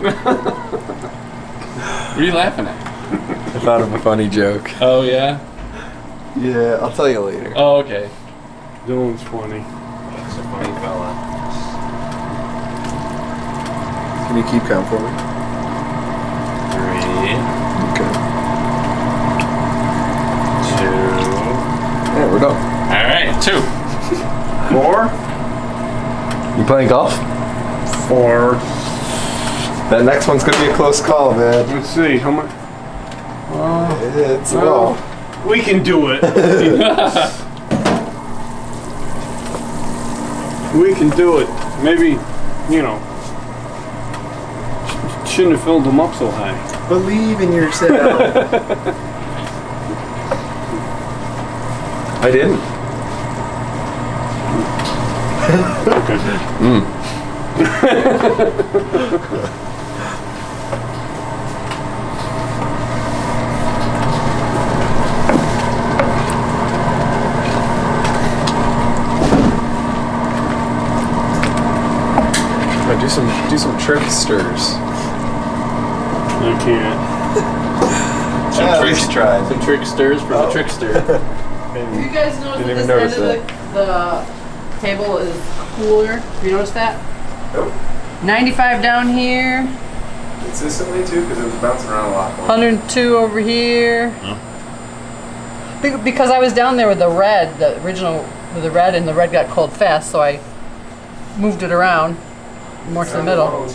What are you laughing at? I thought of a funny joke. Oh, yeah? Yeah, I'll tell you later. Oh, okay. Dylan's funny. That's a funny fella. Can you keep count for me? 3, Okay. 2. Yeah, we're done. All right, 2. 4? You playing golf? 4. That next one's gonna be a close call, man. Let's see, how much? It's low. We can do it. We can do it. Maybe, you know, shouldn't have filled them up so high. Believe in yourself. I didn't. Do some tricksters. I can't. Some tricksters from the trickster. You guys notice Didn't that even this end of the table is cooler? Have you noticed that? Nope. 95 down here, Consistently too, because it was bouncing around a lot. 102 over here. Because I was down there with the red, the original with the red, and the red got cold fast, so I moved it around more to the middle.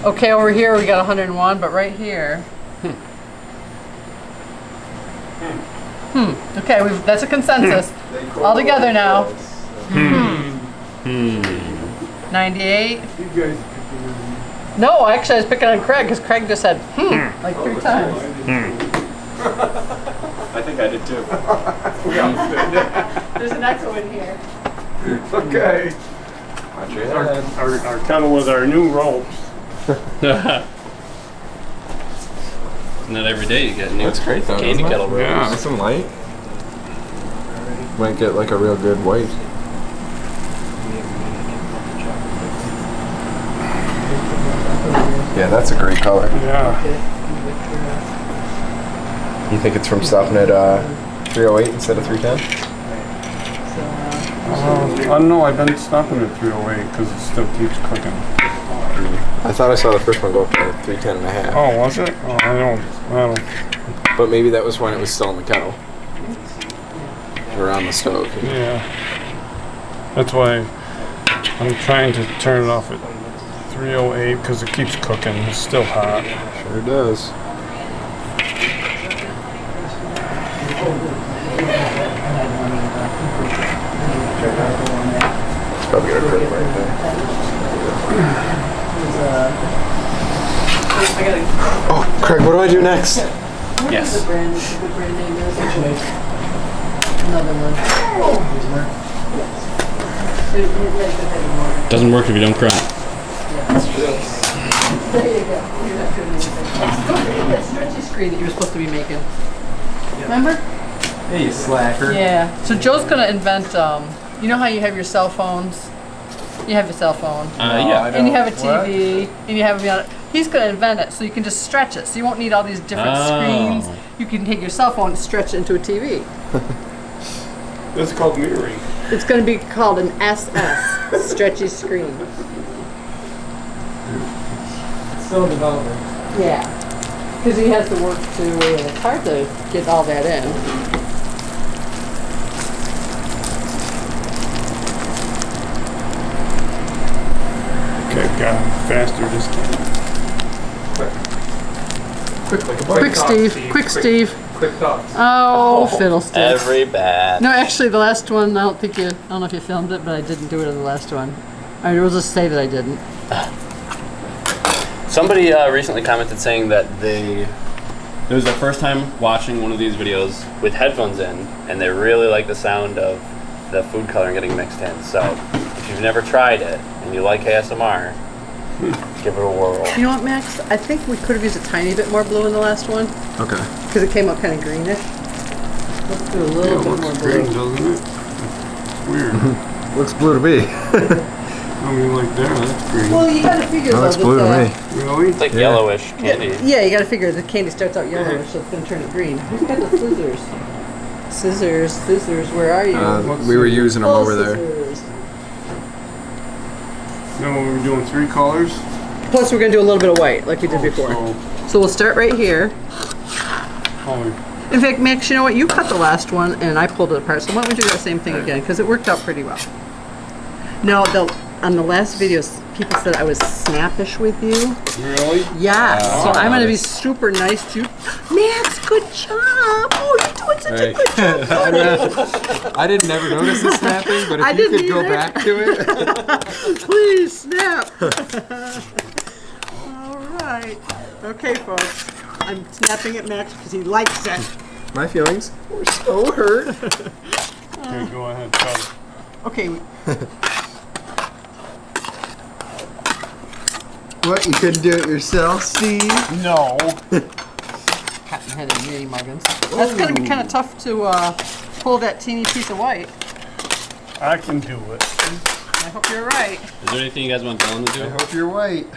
Okay, over here we got 101, but right here. Okay, that's a consensus. All together now. 98. You guys. No, actually I was picking on Craig because Craig just said like 3 times. I think I did too. There's an echo in here. Okay. Our kettle with our new ropes. Not every day you get new That's great though. candy isn't it? kettle rolls. Yeah. Nice and light. Might get like a real good white. Yeah, that's a great color. Yeah. You think it's from stopping at 308 instead of 310? I don't know. I've been stopping at 308 because it still keeps cooking. I thought I saw the first one go up to 310 and a half. Oh, was it? Oh, I don't. But maybe that was when it was still in the kettle. Or on the stove. Yeah. That's why I'm trying to turn it off at 308 because it keeps cooking. It's still hot. Sure does. It's probably gonna cook right there. Oh, Craig, what do I do next? Yes. The brand name is. Another one. Doesn't work if you don't cry. There you go. You're not doing anything. Don't forget that stretchy screen that you were supposed to be making. Remember? Hey, you slacker. Yeah. So Joe's gonna invent. You know how you have your cell phones? You have your cell phone. Yeah. And you have a TV, and you have he's going to invent it so you can just stretch it. So you won't need all these different screens. You can take your cell phone and stretch it into a TV. That's called mirroring. It's going to be called an SS, stretchy screen. It's still in development. Yeah. Because he has to work it's hard to get all that in. Okay, got faster this time. Quick, Steve. Quick, Steve. Quick thoughts. Oh, fiddlesticks. Every bad. No, actually, the last one, I don't know if you filmed it, but I didn't do it in the last one. I will just say that I didn't. Somebody recently commented saying that it was their first time watching one of these videos with headphones in, and they really like the sound of the food coloring getting mixed in. So if you've never tried it and you like ASMR, give it a whirl. You know what, Max? I think we could have used a tiny bit more blue in the last one. Okay. Because it came out kind of greenish. Let's do a little bit more blue. Green, doesn't it? Weird. Looks blue to me. I mean, like there, that's green. Well, you gotta figure That looks blue to me. Really? It's like yellowish candy. Yeah, you gotta figure the candy starts out yellowish, so it's gonna turn it green. Who's got the scissors? Scissors, where are you? We were using them over there. Scissors. No, we're doing 3 colors. Plus, we're gonna do a little bit of white, like we did before. So we'll start right here. Color. In fact, Max, you know what? You cut the last one, and I pulled it apart. So why don't we do that same thing again? Because it worked out pretty well. Now, on the last videos, people said I was snappish with you. Really? Yeah. So I'm going to be nice. super nice to you. Max, good job. Oh, you're doing such a good job. I didn't never notice the snapping, but I if you didn't could go either. back to it. Please snap. All right. Okay, folks. I'm snapping at Max because he likes it. My feelings were so hurt. Okay, go ahead, cut it. Okay. What, you couldn't do it yourself, Steve? No. Cotton-headed mini muggins. That's going to be kind of tough to pull that teeny piece of white. I can do it. I hope you're right. Is there anything you guys want Dylan to do? I hope you're white.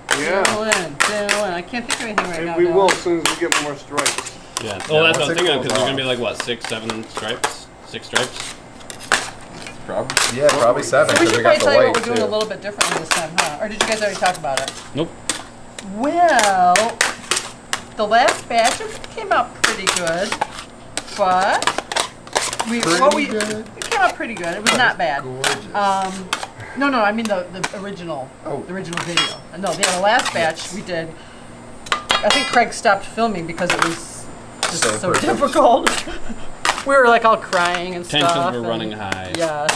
Dylan. I can't think of anything right now. And we will Dylan. as soon as we get more stripes. Yeah. Well, that's what I was once it thinking of goes because there's gonna be off. like what 6, 7 stripes, 6 stripes. Probably 7. So we 'cause should got probably the tell you what white, we're doing too. a little bit differently this time, huh? Or did you guys already talk about it? Nope. Well, the last batch came out pretty good, but it came out pretty good. It was not bad. Gorgeous. No, I mean the original, Oh. the original video. No, the last batch we did. I think Craig stopped filming because it was just so perfect. difficult. We were like all crying and Tensions stuff. were and- running high. Yeah,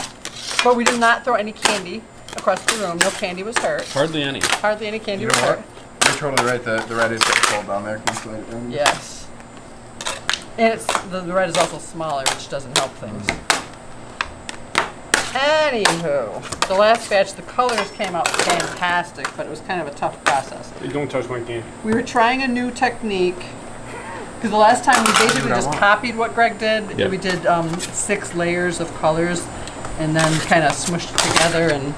but we did not throw any candy across the room. No candy was hurt. Hardly any. Hardly any candy You know was what? hurt. You're totally right. The red is getting cold down there. Can you slide it down? Yes. And it's the red is also smaller, which doesn't help things. Anywho, the last batch, the colors came out fantastic, but it was kind of a tough process. You don't touch my candy. We were trying a new technique because the last time we basically just copied what Greg did. Yep. We did 6 layers of colors and then kind of smushed it together and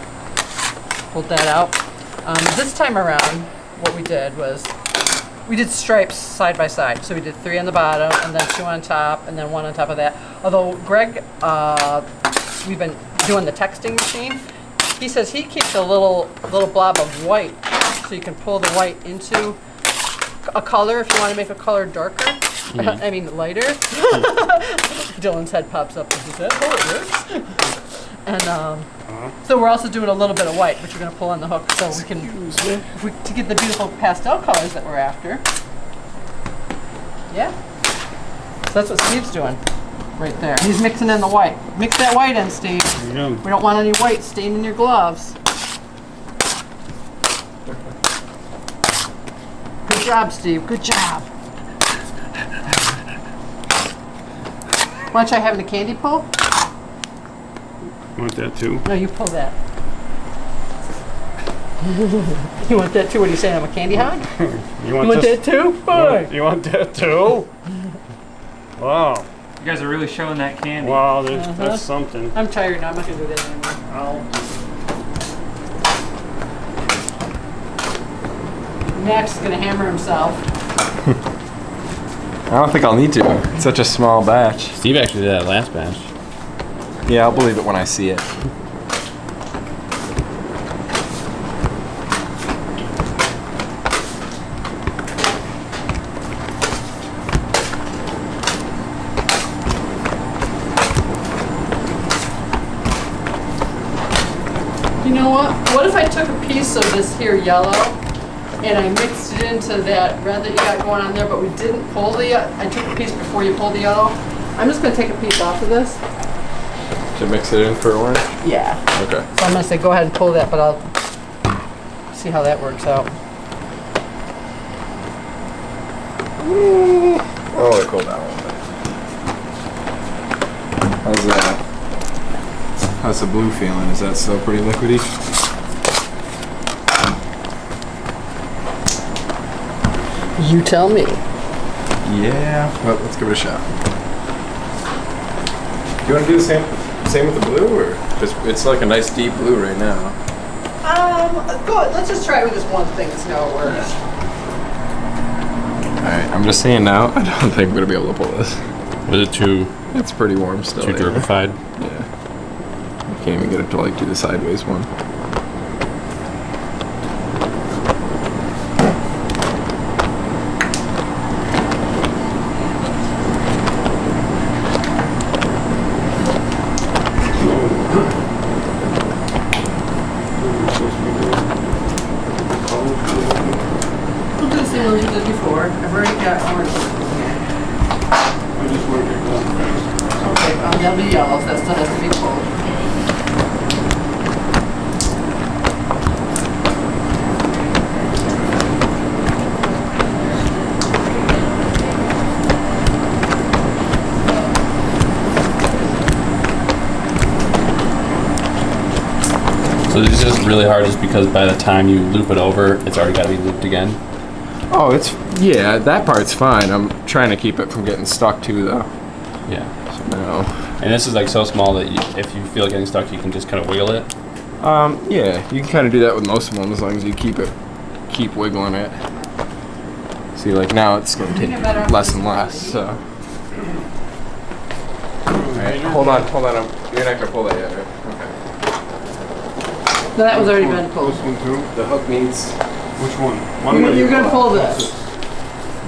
pulled that out. This time around, what we did was we did stripes side by side. So we did 3 on the bottom and then 2 on top and then 1 on top of that. Although Greg, we've been doing the texting machine. He says he keeps a little blob of white so you can pull the white into a color if you want to make a color darker. I mean lighter. Dylan's head pops up and he says, "Oh, it works." And so we're also doing a little bit of white, which we're going to pull on the hook so we can to get the beautiful pastel colors that we're after. Yeah. So that's what Steve's doing right there. He's mixing in the white. Mix that white in, Steve. There you go. We don't want any white staining your gloves. Good job, Steve. Good job. Want to try having a candy pull? Want that too? No, you pull that. You want that too? What are you saying? I'm a candy hog? You You want this? that too? Fine. You want that too? Wow. You guys are really showing that candy. Wow, that's something. I'm tired now. I'm not going to do that anymore. Ow. Max is going to hammer himself. I don't think I'll need to. It's such a small batch. Steve actually did that last batch. Yeah, I'll believe it when I see it. You know what? What if I took a piece of this here yellow and I mixed it into that red that you got going on there, but we didn't pull the, I took a piece before you pulled the yellow. I'm just going to take a piece off of this. To mix it in for orange? Yeah. Okay. So I'm going to say go ahead and pull that, but I'll see how that works out. Oh, it cooled down a little bit. How's that? How's the blue feeling? Is that still pretty liquidy? You tell me. Yeah. Well, let's give it a shot. Do you want to do the same with the blue, or? Because it's like a nice deep blue right now. Go. Let's just try it with this one thing and see how it works. Alright, I'm just saying now, I don't think I'm gonna be able to pull this. Was it too It's pretty warm still. too dripified? Yeah. I can't even get it to like do the sideways one. We'll do the same ones we did before. I've already got orange here. Okay, that'll be yellow, so that still has to be pulled. So this is just really hard just because by the time you loop it over, it's already got to be looped again. Oh, yeah, that part's fine. I'm trying to keep it from getting stuck too though. Yeah. So now, And this is like so small that if you feel getting stuck, you can just kind of wiggle it. yeah, you can kind of do that with most of them as long as you keep wiggling it. See, like now it's going to take less and less, so. Alright, hold on. You're not going to pull that yet, right? Okay. No, that was already been pulled. This one too? The hook needs. Which one? You're gonna pull this.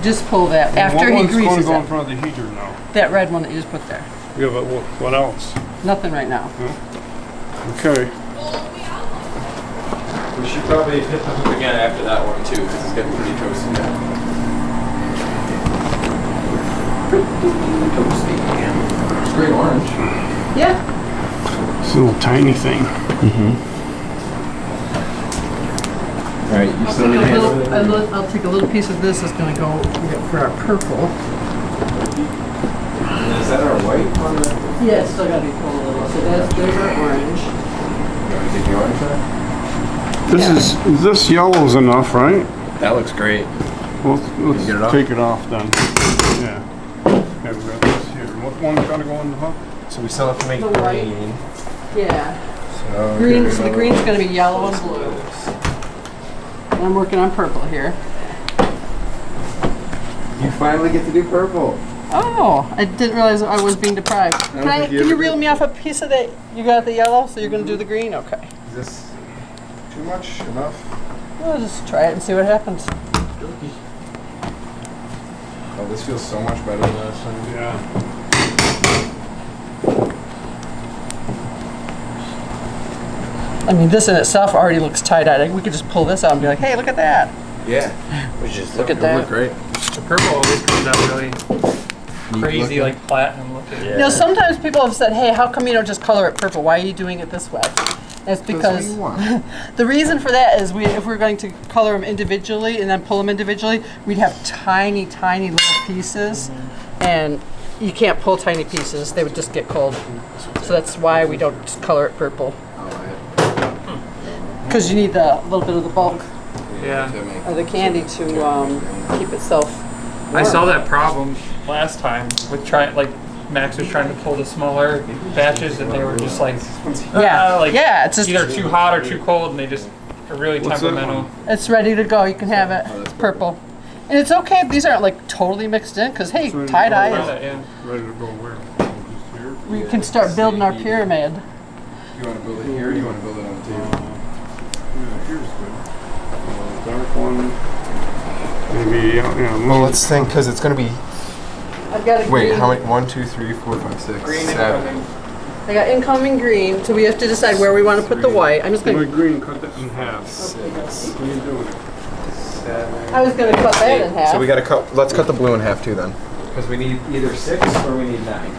Just pull that after he greases What one's going to go in it. front of the heater now? That red one that you just put there. Yeah, but what else? Nothing right now. Okay. We should probably hit the hook again after that one too, because it's getting pretty toasty now. Pretty toasty. It's great orange. Yeah. It's a little tiny thing. Alright, you I'll still need to take, handle it? I'll take a little piece of this that's gonna go for our purple. Is that our white on the... Yeah, it's still gotta be pulled a little. So there's our orange. You want to take the orange out? This yellow's enough, right? That looks great. Well, let's get it off? take it off then. Yeah. Yeah, we got this here. What one's gotta go in the hook? So we still have to make The white. green. Yeah. So Green. So the green's gonna be yellow and blue. And I'm working on purple here. You finally get to do purple. Oh, I didn't realize I was being deprived. Can you reel me off a piece of that? You got the yellow, so you're gonna do the green? Okay. Is this too much? Enough? We'll just try it and see what happens. Oh, this feels so much better than last time. Yeah. I mean, this in itself already looks tie-dyed. We could just pull this out and be like, hey, look at that. Yeah. We just Look at It'll look that. great. The purple always comes out really crazy, looking. like platinum looking. Yeah. You know, sometimes people have said, hey, how come you don't just color it purple? Why are you doing it this way? And it's because you want. the reason for that is if we're going to color them individually and then pull them individually, we'd have tiny, tiny little pieces. And you can't pull tiny pieces. They would just get cold. So that's why we don't just color it purple. Because you need the little bit of the bulk Yeah. of the candy to keep itself warm. I saw that problem last time with Max was trying to pull the smaller batches and they were just like, Yeah, it's just either too hot or too cold and they just are really What's that temperamental. it's ready to go. You can have it. It's purple. And it's okay if these aren't like totally mixed in because hey, ready to tie-dye go is Yeah. Ready to go where? Just here? we can start building our pyramid. You want to build it here or do you want to build it on the table? Yeah, here's good. Dark one. Maybe, Well, let's think, because it's going to be... I've got a Wait, green. how many? 1, 2, 3, 4, 5, 6, Green 7. incoming. I got incoming green, so we have to decide where we want to put the white. I'm just my gonna. green, cut that in half. 6, What are you doing? 7. I was gonna cut that in half. So we got to cut. Let's cut the blue in half too then. Because we need either 6 or we need 9.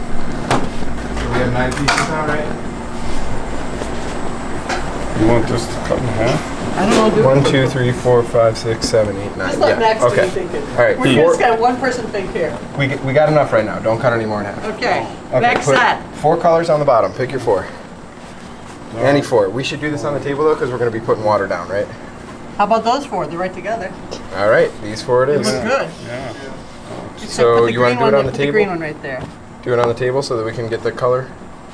So we have 9 pieces now, right? You want this to cut in half? I don't know. Do 1, 2, 3, 4, 5, 6, 7, 8, 9. Just let Max do Okay. the thinking. All right. We're just got one person think here. We got enough right now. Don't cut any more in half. Okay. Okay, Max put said. 4 colors on the bottom. Pick your 4. Any 4. We should do this on the table though, because we're going to be putting water down, right? How about those four? They're right together. All right. These 4 it They is. look good. Yeah. So Put the you want green to do it one- on the put table? The green one right there. Do it on the table so that we can get the color.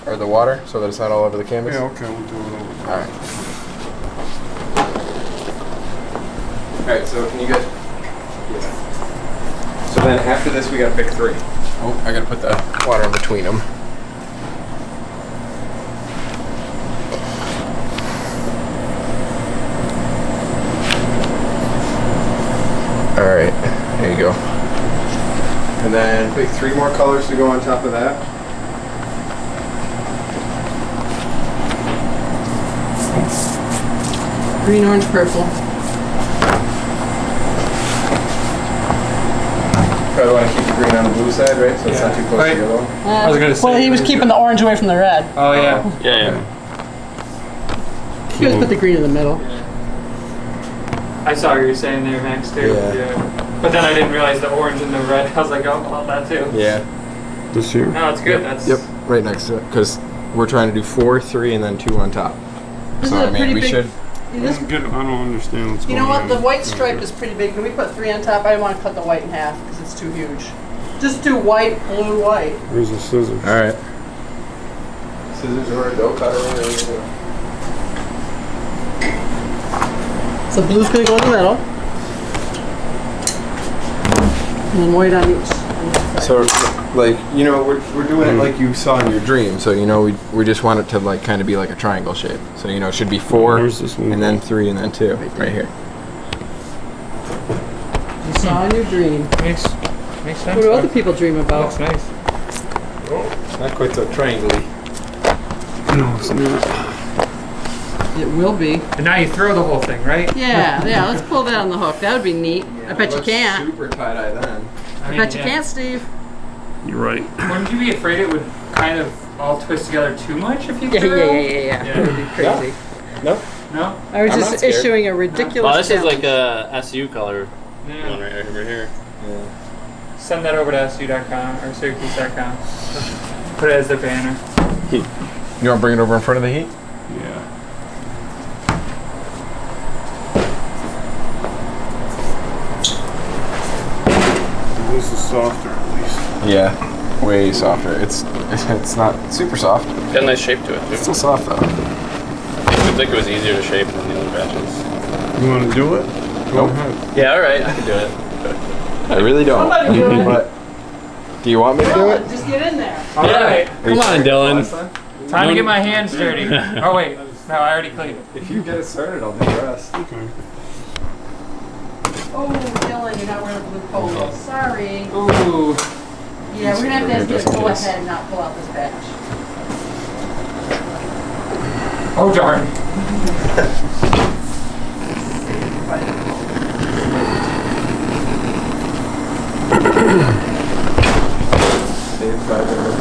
or the water so that it's not all over the canvas? Yeah, okay, we'll do it over. All right. All right, so can you get... Yeah. So then after this, we gotta pick 3. Oh, I gotta put the water in between them. All right, there you go. And then pick 3 more colors to go on top of that. Green, orange, purple. Probably want to keep the green on the blue side, right? So it's not too close to yellow. I was gonna say. Well, he was keeping the orange away from the red. Oh yeah. Yeah. You guys put the green in the middle. I saw what you were saying there, Max, too. Yeah. But then I didn't realize the orange and the red. I was like, oh, well, that too. Yeah. This here. No, it's good. That's. Yep, right next to it. Because we're trying to do 4, 3, and then 2 on top. This So is a I mean, pretty we big. should. I don't understand what's You going know on. what? The white stripe is pretty big. Can we put 3 on top? I didn't want to cut the white in half because it's too huge. Just do white, blue, white. Where's the scissors? All right. Scissors or a dough cutter. So blue's gonna go in the middle. And then white on each. So, like, you know, we're doing it like you saw in your dream. So, you know, we just want it to, like, kind of be like a triangle shape. So, you know, it should be 4, Where's this one? and then 3, and then 2. Right here. You saw in your dream. Makes sense. What do other people dream about? Looks nice. Not quite so triangle-y. No, it's not. It will be. And now you throw the whole thing, right? Yeah, let's pull that on the hook. That would be neat. I bet you can't. Super tie-dye then. I bet you can't, Steve. You're right. Wouldn't you be afraid it would kind of all twist together too much if you Yeah. threw? It would be crazy. No. No? I was I'm just not scared. issuing a ridiculous Well, this is challenge. like a SU color one Yeah. right over here. Yeah. Send that over to SU.com or Syracuse.com. Put it as their banner. You want to bring it over in front of the heat? Yeah. This is softer at least. Yeah. Way softer. It's not super soft. Got a nice shape to it It's too. still soft though. I think it was easier to shape than the other batches. You want to do it? Go Nope. ahead. Yeah, all right, I can do it. I really don't. Somebody do it. But do you want me to do it? Just get in there. All right. Come on, Dylan. Time to get my hands dirty. Oh, wait. No, I already cleaned it. If you get it started, I'll do the rest. Okay. Oh, Dylan, you're not wearing a blue polo. Sorry. Ooh. Yeah, we're gonna have to ask you Just to in go case. ahead and not pull out this batch. Oh, darn. Save 5 minutes.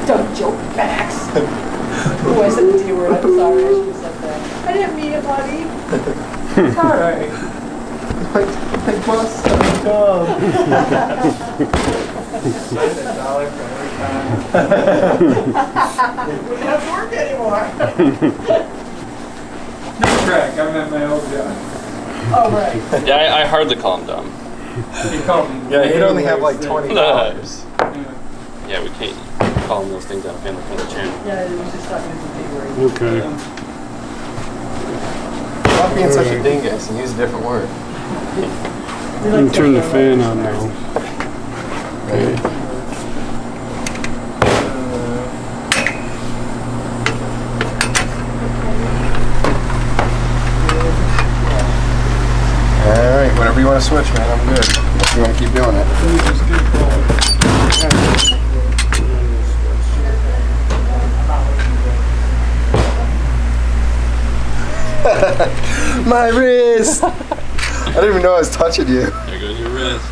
Don't joke, Max. Oh, I said the D word. I'm sorry. I should have said that. I didn't mean it, buddy. It's all right. I bust a dog. Spend $1 for every time. We don't have to work anymore. No crack. I'm at my old job. Oh, right. Yeah, I hardly call him dumb. He called me. Yeah, he'd only have like $20. Yeah, we can't call him those things on a family-friendly channel. Yeah, we just stopped using the D word. Okay. Stop being such a dingus and use a different word. We You like can turn the to- fan on now. Right. Alright, whenever you want to switch, man, I'm good. If you want to keep doing it. My wrist! I didn't even know I was touching you. There goes your wrist.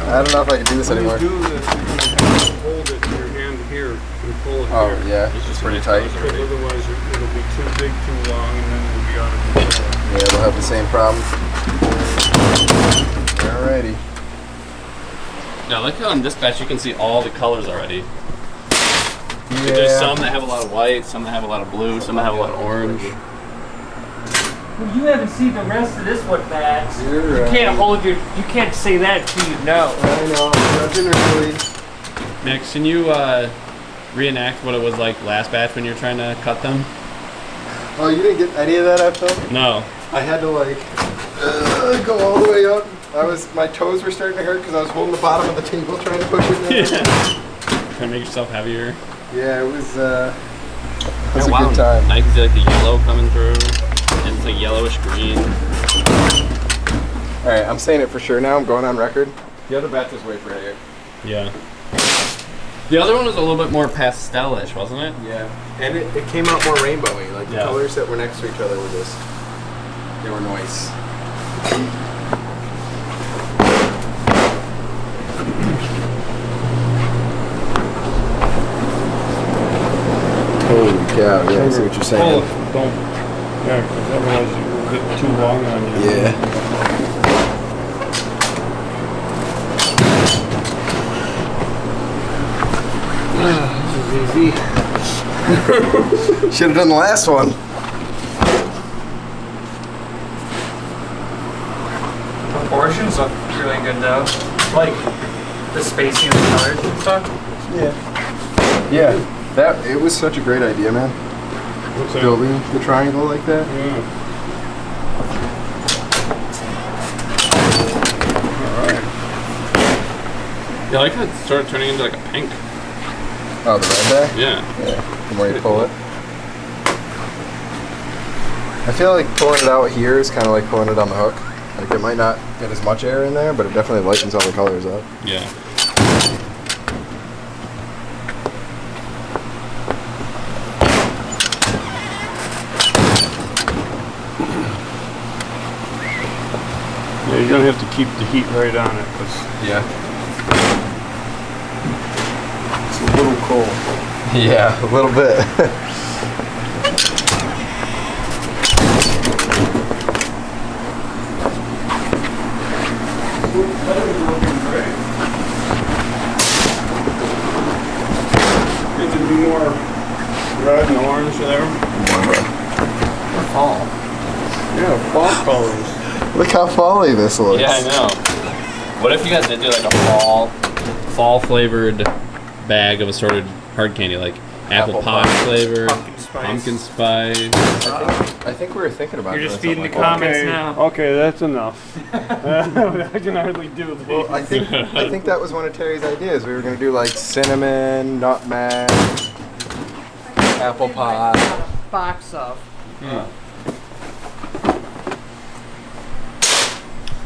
I don't know if I can do this When you anymore. do this, you're gonna hold it in your hand here and pull it Oh, here. yeah, it's pretty tight. Because otherwise it'll be too big, too long, and then it'll be out of control. Yeah, we'll have the same problem. Alrighty. Now look on this batch, you can see all the colors already. Yeah. There's some that have a lot of white, some that have a lot of blue, some that have a lot of orange. Well, you haven't seen the rest of this one, Max. You're You can't hold your. You can't say that until you know. I know. Judging early. Max, can you reenact what it was like last batch when you were trying to cut them? Oh, you didn't get any of that I filmed? No. I had to like go all the way up. My toes were starting to hurt because I was holding the bottom of the table trying to push it down. Yeah. Trying to make yourself heavier. Yeah, it was a wow. good time. Now you can see like the yellow coming through, and it's like yellowish green. All right, I'm saying it for sure now. I'm going on record. The other batch was way prettier. Yeah. The other one was a little bit more pastel-ish, wasn't it? Yeah, and it came out more rainbowy. Like the Yeah. colors that were next to each other were just, they were nice. Holy cow! Yeah, I see what you're saying. Oh, don't. Yeah, because otherwise it will get too long on you. Yeah. This is easy. Should have done the last one. Proportions look really good though. Like the spacing of the colors and stuff. Yeah. Yeah. It was such a great idea, man. What's that? Building the triangle like that. Yeah. Alright. Yeah, I like how it started turning into like a pink. Oh, the red bag? Yeah. Yeah. The more you pull it. I feel like pulling it out here is kind of like pulling it on the hook. Like it might not get as much air in there, but it definitely lightens all the colors up. Yeah. Yeah, you're gonna have to keep the heat right on it, because Yeah. it's a little cold. Yeah, a little bit. It should be more red and orange there. Fall. Yeah, fall colors. Look how folly this looks. Yeah, I know. What if you guys did do like a fall flavored bag of assorted hard candy, like apple pie flavored, pumpkin spice. I think we were thinking about You're just doing feeding the something like comments now. Okay, that's enough. I can hardly do this. that. Well, I think that was one of Terry's ideas. We were gonna do like cinnamon, nutmeg, apple pie. Box of.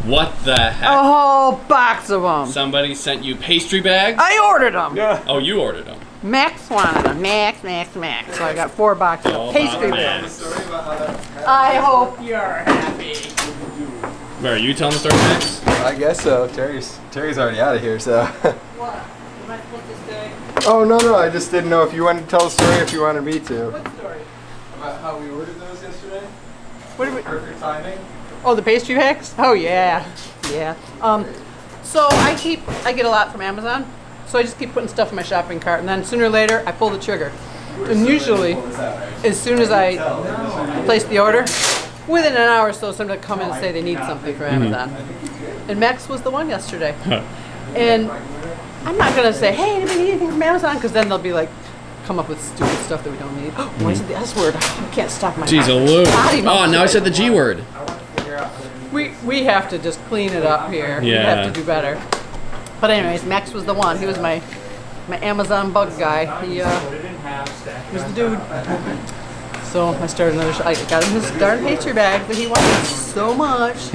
What the heck? A whole box of them. Somebody sent you pastry bags? I ordered them. Yeah. Oh, you ordered them. Max wanted them. Max. So I got 4 boxes All of pastry about bags. Max. I hope you're happy. Where are you telling the story, Max? I guess so. Terry's already out of here, so. What? Am I supposed to stay? Oh no, I just didn't know if you wanted to tell the story or if you wanted me to. What story? About how we ordered those yesterday. What did we? Perfect timing. Oh, the pastry bags? Oh yeah. Yeah. So I get a lot from Amazon. So I just keep putting stuff in my shopping cart, and then sooner or later I pull the trigger. And usually, as soon as I place the order, within an hour or so, somebody will come in and say they need something from Amazon. And Max was the one yesterday. And I'm not gonna say, hey, anybody need anything from Amazon? Because then they'll be like, come up with stupid stuff that we don't need. Why is it the S word? I can't stop my Jeez, a Lou. body Oh, now I said the G word. We have to just clean it up here. We Yeah. have to do better. But anyways, Max was the one. He was my Amazon bug guy. He was the dude. So I started another. I got him his darn pastry bag that he wanted so much.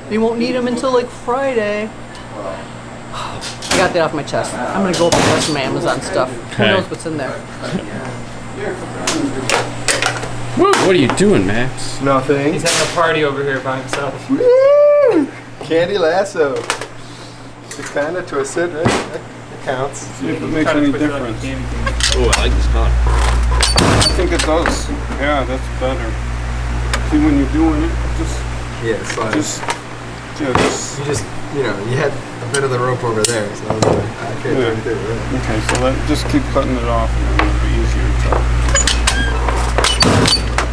He won't need them until like Friday. I got that off my chest. I'm gonna go open the rest of my Amazon stuff. Who Okay. knows what's in there? What are you doing, Max? Nothing. He's having a party over here by himself. Woo! Candy lasso. It's kind of twisted, right? That counts. See if it makes any difference. Oh, I like this color. I think it does. Yeah, that's better. See, when you're doing it, Yeah, it's like just you had a bit of the rope over there, so I was like, I can't do anything with it. okay. So just keep cutting it off, and then it'll be easier to.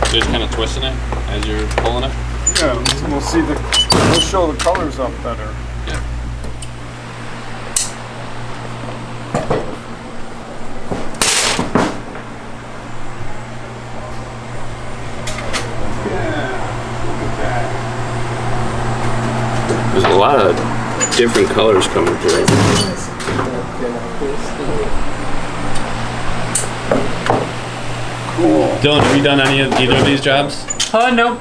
So you're just kind of twisting it as you're pulling it? Yeah, we'll see we'll show the colors up better. Yeah. There's a lot of different colors coming through. Cool. Dylan, have you done either of these jobs? Nope.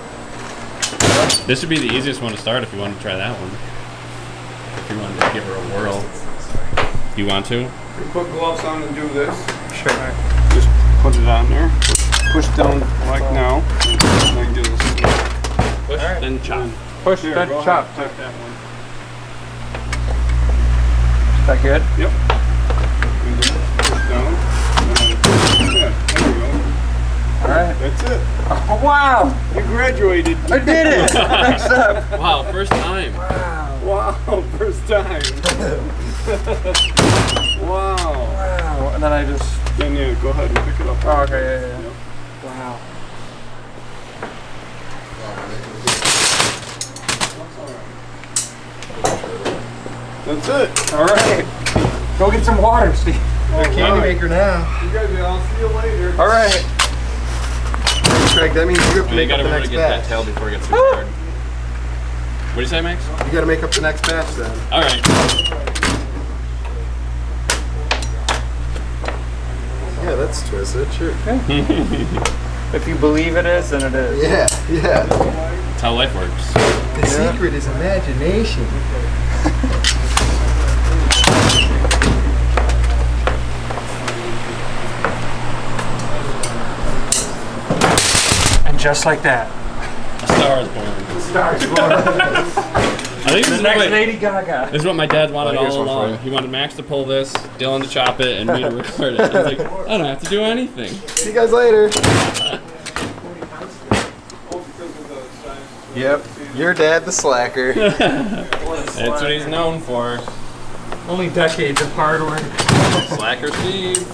This would be the easiest one to start if you want to try that one. If you wanted to give her a whirl. You want to? You put gloves on and do this. Sure. Just put it on there. Push down like now. And then do this. Push, Alright. then chop. Push, Here, then go chop. ahead, take that one. Is that good? Yep. And then push down. And then, yeah, there you go. Alright. That's it. Oh, wow! You graduated. I did it! Next up. Wow, first time. Wow, first time. Wow. Wow. And then I just... Then yeah, go ahead and pick it up. Oh, okay, yeah. Yep. Wow. That's it. Alright. Go get some water, Steve. Candy maker now. You guys, I'll see you later. Alright. Craig, that means you have to You make up gotta the remember next to get that batch. tail before it gets too hard. What do you say, Max? You gotta make up the next batch then. Alright. Yeah, that's twisted, sure. If you believe it is, then it is. Yeah, yeah. That's how life works. The secret is imagination. And just like that. A star is born. Stars born. I think The next Lady Gaga. this is what my dad wanted here's all one for you. along. He wanted Max to pull this, Dylan to chop it, and me to record it. I was like, I don't have to do anything. See you guys later. Yep, your dad the slacker. That's what he's known for. Only decades of hard work. Slacker Steve.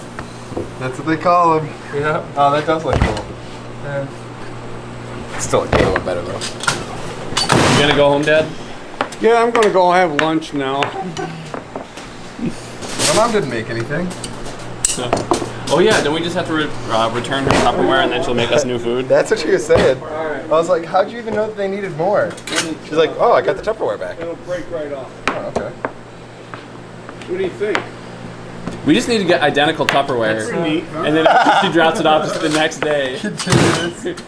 That's what they call him. Yep. Oh, that does look cool. Yeah. Still a little bit better though. You gonna go home, Dad? Yeah, I'm gonna go have lunch now. My mom didn't make anything. Oh yeah, then we just have to return her Tupperware and then she'll make us new food. That's what she was saying. I was like, how'd you even know that they needed more? She's like, oh, I got the Tupperware back. It'll break right off. Oh, okay. What do you think? We just need to get identical Tupperware. Pretty neat, huh? And then she drops it off just the next day.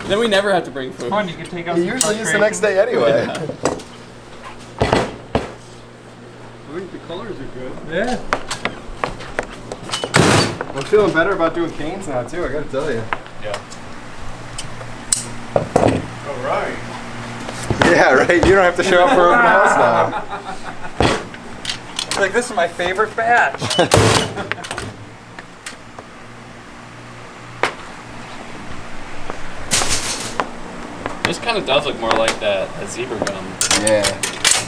Then we never have to bring food. Fun, you can take out He some usually is the next day anyway. I think the colors are good. Yeah. I'm feeling better about doing canes now too, I gotta tell you. Yeah. All right. Yeah, right? You don't have to show up for open house now. Like, this is my favorite batch. This kind of does look more like that zebra gum. Yeah,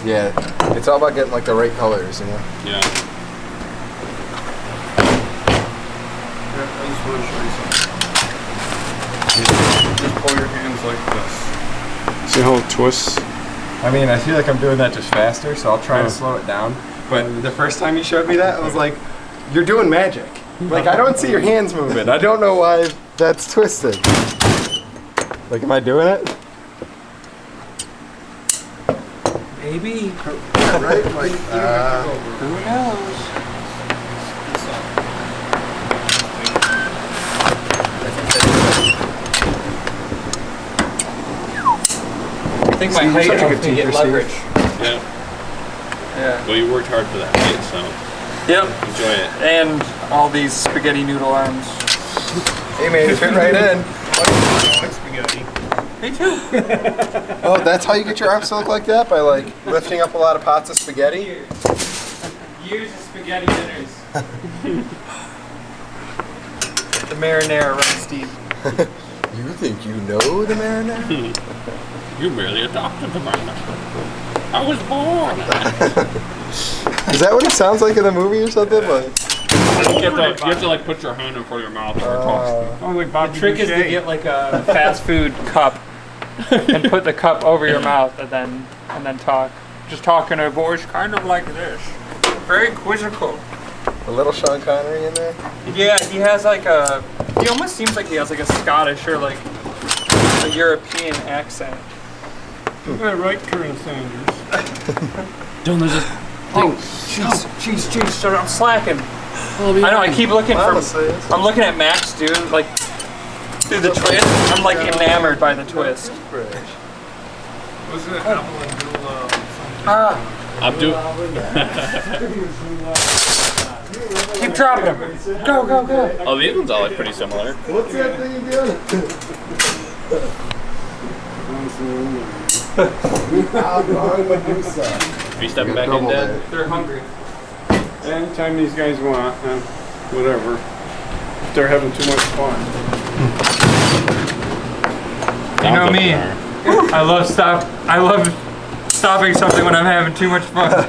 yeah. It's all about getting like the right colors, you know? Yeah. I just want to show you something. Just pull your hands like this. See how it twists? I mean, I feel like I'm doing that just faster, so I'll try to slow it down. But the first time you showed me that, I was like, you're doing magic. Like, I don't see your hands moving. I don't know why that's twisted. Like, am I doing it? Maybe. Yeah, right? Like, Who knows? I think my height such a good helps me get teacher, Steve. leverage. Yeah. Yeah. Well, you worked hard for that, right? So Yep. enjoy it. And all these spaghetti noodle arms. hey, man, fit right in. I like spaghetti. Me too. Oh, that's how you get your arms to look like that? By, like, lifting up a lot of pots of spaghetti? Years of spaghetti dinners. The marinara runs deep. You think you know the marinara? You merely adopted the man. I was born. Is that what it sounds like in the movie or something? Like, You have to like put your hand in front of your mouth and talk. Oh, like Bobby The trick is to Boucher. get like a fast food cup and put the cup over your mouth and then talk. Just talk in a voice kind of like this. Very quizzical. A little Sean Connery in there? Yeah, he has like a, he almost seems like he has like a Scottish or like a European accent. Yeah, right, Colonel Sanders. Dylan, there's this Oh, jeez, sorry, I'm slacking. I know, I keep looking I'm looking at Max, dude, like, through the twist. I'm like enamored by the twist. Was it Apple and Abdul. Keep dropping them. Go, go, go. Oh, these ones all look pretty similar. What's that thing you doing? Are you stepping back in, Dad? They're hungry. Anytime these guys want, whatever. If they're having too much fun. You know me. I love stopping something when I'm having too much fun.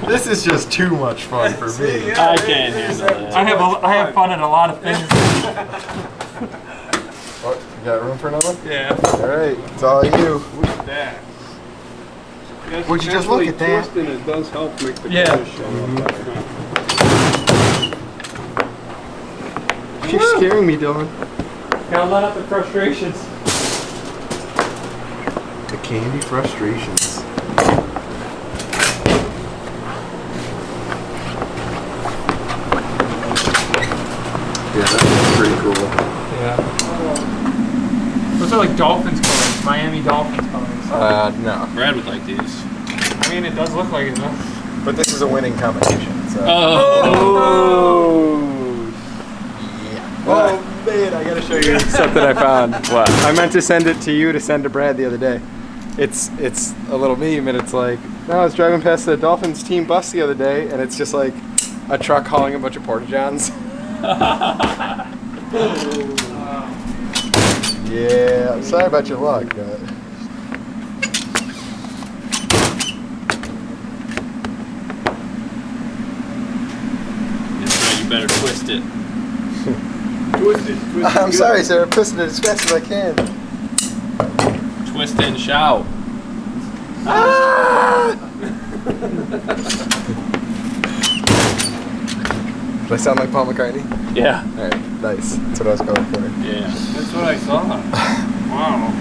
This is just too much fun for me. I can't handle it. I have fun at a lot of things. Oh, you got room for another? Yeah. Alright, it's all you. What's that? Yes, Would you just look at that? Twisting, it does help make the Yeah. colors show up better, huh? You're scaring me, Dylan. Gotta let out the frustrations. The candy frustrations. Yeah, that's pretty cool. Yeah. Those are like Dolphins colors, Miami Dolphins colors. No. Brad would like these. I mean, it does look like it though. But this is a winning competition, so. Oh. Yeah. Oh man, I gotta show you something I found. What? I meant to send it to you to send to Brad the other day. It's a little meme, and it's like, no, I was driving past the Dolphins team bus the other day, and it's just like a truck hauling a bunch of porta johns. Yeah, I'm sorry about your luck, but. That's right, you better twist it. Twist it. I'm sorry, sir. I'm twisting it as fast as I can. Twist and shout. Ah! Did I sound like Paul McCartney? Yeah. Alright, nice. That's what I was going for. Yeah. That's what I saw. Wow.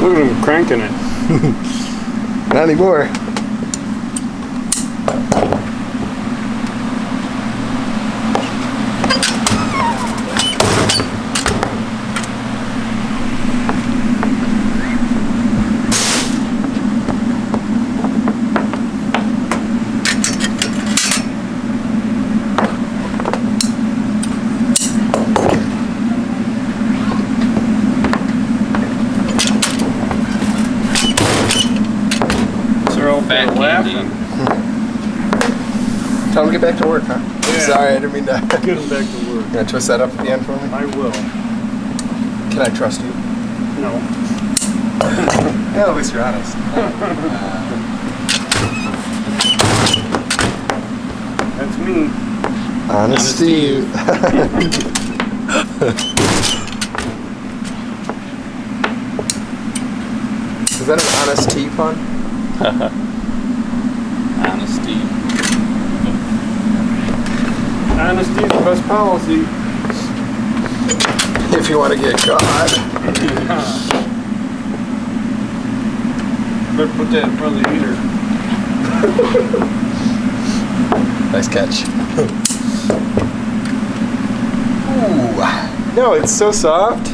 Look at him cranking it. Not anymore. Fat candy. Tell him to get back to work, huh? Yeah. Sorry, I didn't mean to. Get him back to work. You gonna twist that up at the end for me? I will. Can I trust you? No. Yeah, at least you're honest. That's me. Honesty. Is that an honesty pun? Honesty. Honesty is the best policy. If you want to get caught. Better put that in front of the heater. Nice catch. Ooh. No, it's so soft.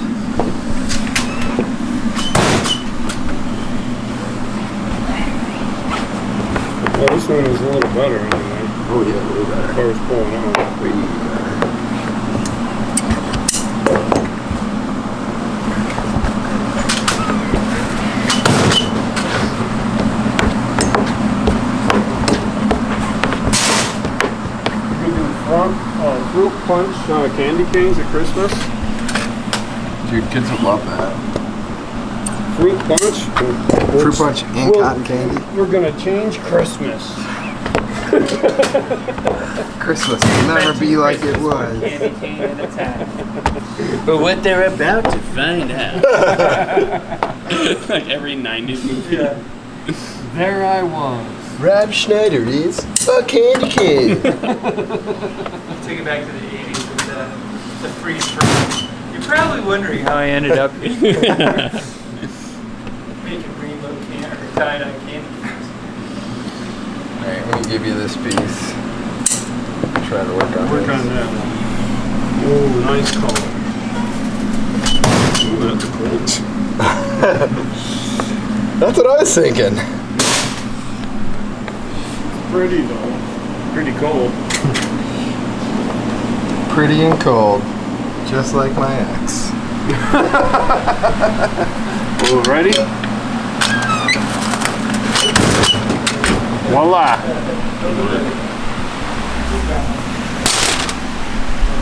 Well, this one is a little better anyway. Oh yeah, a little better. As far as pulling out. We do fruit punch candy canes at Christmas. Dude, kids would love that. Fruit punch. Fruit punch and cotton candy. We're gonna change Christmas. Christmas will never be like it was. Candy cane at a time. But what they're about to find out. Like every 90s movie. Yeah. There I was. Rob Schneider is a candy kid. Take it back to the 80s with the freeze frame. You're probably wondering how I ended up here. Making rainbow can or tie-dye candy. Alright, let me give you this piece. Try to work on Work this. on that. Oh, nice color. Ooh, that's cool. That's what I was thinking. Pretty though. Pretty cold. Pretty and cold. Just like my ex. Oh, ready? Voila.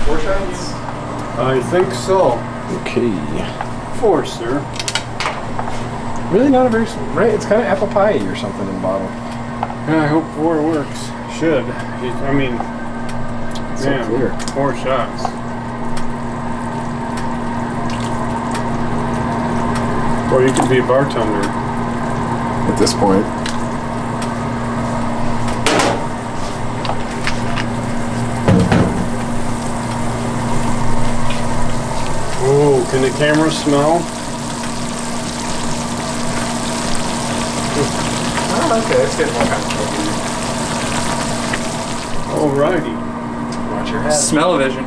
4 shots? I think so. Okay. 4, sir. Really not a very, right? It's kind of apple pie or something in the bottle. Yeah, I hope 4 works. Should. I mean, It's so clear. 4 shots. Or you could be a bartender. At this point. Oh, can the camera smell? Oh, okay. It's getting more kind of Alrighty. Watch your head. Smell-o-vision.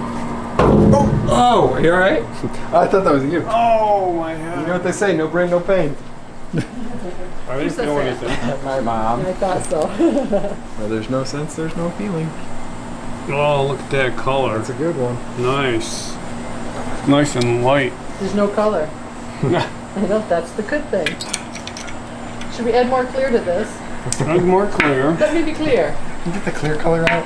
Oh, are you alright? I thought that was you. Oh, my head. You know what they say? No brain, no pain. I didn't says feel that? anything. My mom. I thought so. Where there's no sense, there's no feeling. Oh, look at that color. That's a good one. Nice. Nice and light. There's no color. I know, that's the good thing. Should we add more clear to this? That's more clear. Let me be clear. Can you get the clear color out?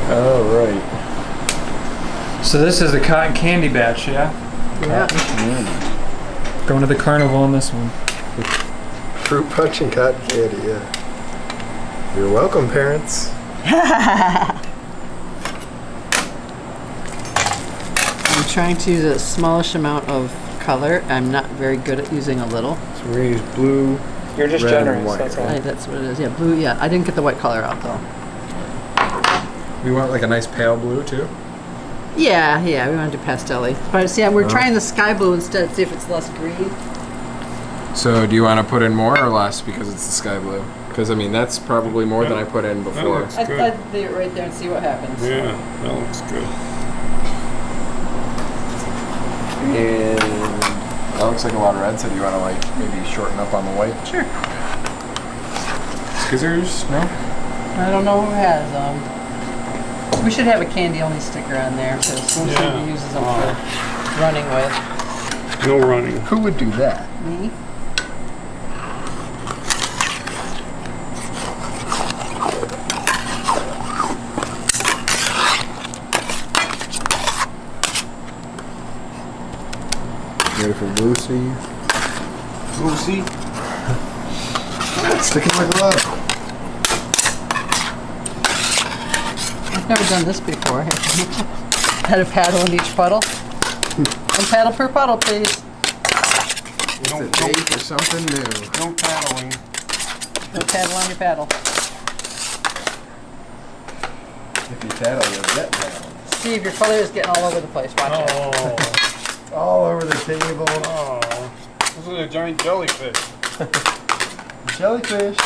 Oh, right. So this is the cotton candy batch, yeah? Yeah. Going to the carnival on this one. Fruit punch and cotton candy, yeah. You're welcome, parents. I'm trying to use a smallish amount of color. I'm not very good at using a little. So we're gonna use blue. You're just Red and generous, white, that's all. That's what it is. Yeah, blue. Yeah, I didn't get the white color out though. We want like a nice pale blue too. Yeah, we want to do pastel-y. But see, we're trying the sky blue instead, see if it's less green. So do you want to put in more or less because it's the sky blue? Because I mean that's probably more than I put in before. looks- I'd good. leave it right there and see what happens. Yeah, that looks good. And that looks like a lot of red. So do you want to like maybe shorten up on the white? Sure. Scissors? No. I don't know who has them. We should have a candy-only sticker on there because most Yeah. people uses them for running with. No running. Who would do that? Me? Ready for Lucy? Lucy? Stick in my glove. I've never done this before. Had a paddle in each puddle. One paddle per puddle, please. It's a date or something new. No paddling. No paddle on your paddle. If you paddle, you'll get paddled. Steve, your color is getting all over the place. Watch it. Oh, All over the table. oh. This is a giant jellyfish. Jellyfish.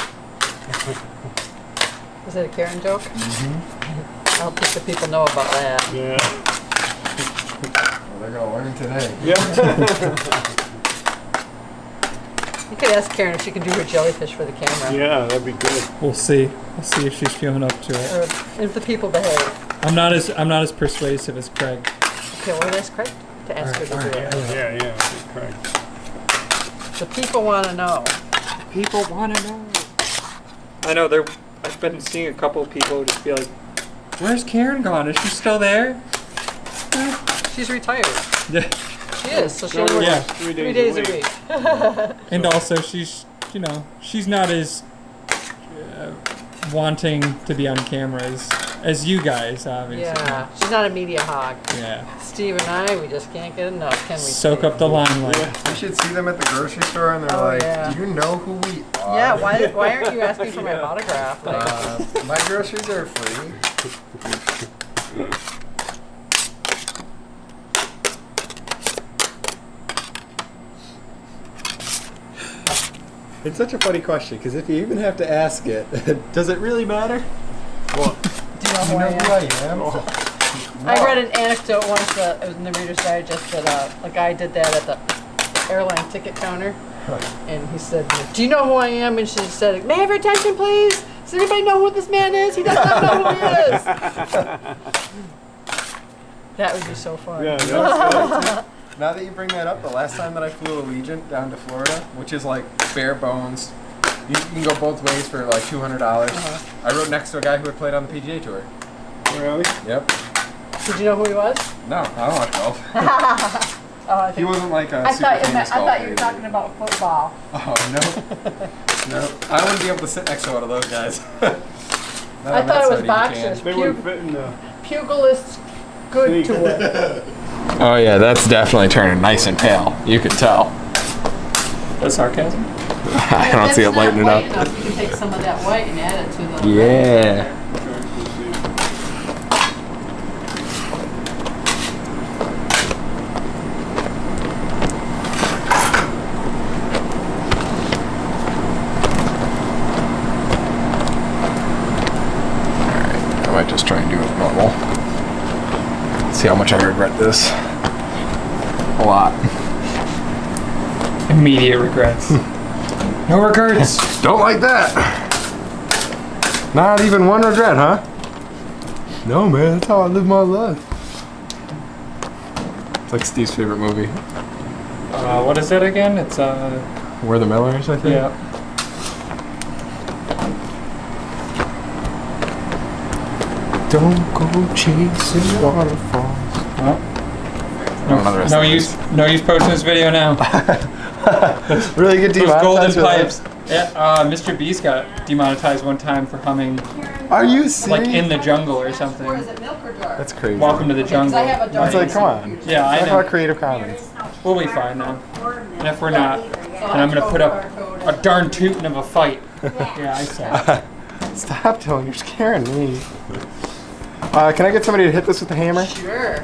Is it a Karen joke? Mm-hmm. I'll let the people know about that. Yeah. Well, they're gonna learn today. Yeah. You could ask Karen if she can do her jellyfish for the camera. Yeah, that'd be good. We'll see. We'll see if she's feeling up to it. Or if the people behave. I'm not as persuasive as Craig. Okay, what is Craig? To ask her to do it. Yeah, correct. The people want to know. People want to know. I know I've been seeing a couple of people just be like, "Where's Karen gone? Is she still there?" She's retired. Yeah. She is, so she only works Yeah. 3 days a week. And also, she's not as wanting to be on camera as you guys, obviously. Yeah, she's not a media hog. Yeah. Steve and I, we just can't get enough, can we? Soak up the limelight. You should see them at the grocery store and they're like, do you know who we are? Yeah, why aren't you asking for my autograph? Like, My groceries are free. It's such a funny question because if you even have to ask it, does it really matter? Well, do you know who I am? I read an anecdote once that it was in the Reader's Digest that a guy did that at the airline ticket counter, and he said, "Do you know who I am?" And she said, "May I have your attention, please? Does anybody know who this man is? He does not know who he is." That would be so fun. Yeah, that's good. Now that you bring that up, the last time that I flew Allegiant down to Florida, which is like bare bones, you can go both ways for like $200. I rode next to a guy who had played on the PGA Tour. Really? Yep. Did you know who he was? No, I don't watch golf. I He wasn't like a super thought famous you were golfer. talking about football. Oh, no. No. I wouldn't be able to sit next to one of those guys. I thought it was boxers. They wouldn't fit in the... Pugilists good to it. Oh yeah, that's definitely turning nice and pale. You could tell. That's sarcasm. I don't see it lightening up. You can take some of that white and add it to the... Yeah. Alright, I might just try and do it normal. See how much I regret this. A lot. Immediate regrets. No regrets. Don't like that. Not even one regret, huh? No, man, that's how I live my life. It's like Steve's favorite movie. What is that again? It's We're the Millers, I think. yeah. Don't go chasing waterfalls. Well, I don't know the rest of the no use posting this video now. Really good Those golden demonetized. pipes. Yeah, Mr. Beast got demonetized one time for humming Are you serious? like in the jungle or something. Or is it milk or jar? That's crazy. Welcome to the jungle. I have a It's like, come on. Yeah, I Talk know. about Creative Commons. We'll be fine now. And if we're not, then I'm gonna put up a darn tootin' of a fight. Yeah, I said. Stop, Dylan. You're scaring me. Can I get somebody to hit this with the hammer? Sure.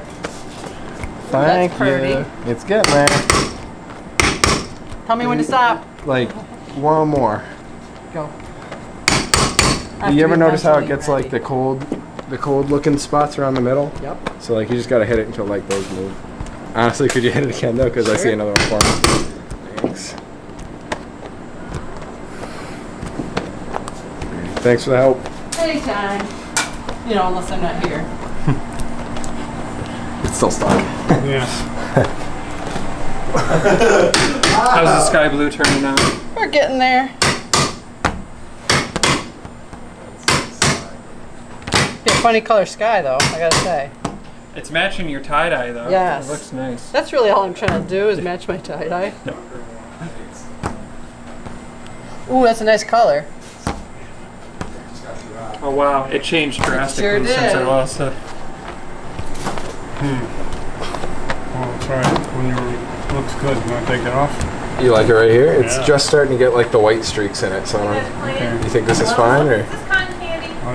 Thank you. pretty. It's getting there. Tell me when to stop. Like, one more. Go. You ever notice how it gets like the cold looking spots around the middle? Yep. So like you just gotta hit it until like those move. Honestly, could you hit it again though? Because I see another one forming. Thanks. Thanks for the help. Anytime. You know, unless I'm not here. It's still stuck. Yes. How's the sky blue turning out? We're getting there. Be a funny color sky though, I gotta say. It's matching your tie-dye though. Yes. It looks nice. That's really all I'm trying to do is match my tie-dye. Ooh, that's a nice color. Oh wow, it changed drastically Sure since did. I lost it. Well, it's alright. When you looks good, you want to take it off? You like it right here? It's Yeah. just starting to get like the white streaks in it. So Okay. you think this is fine or? I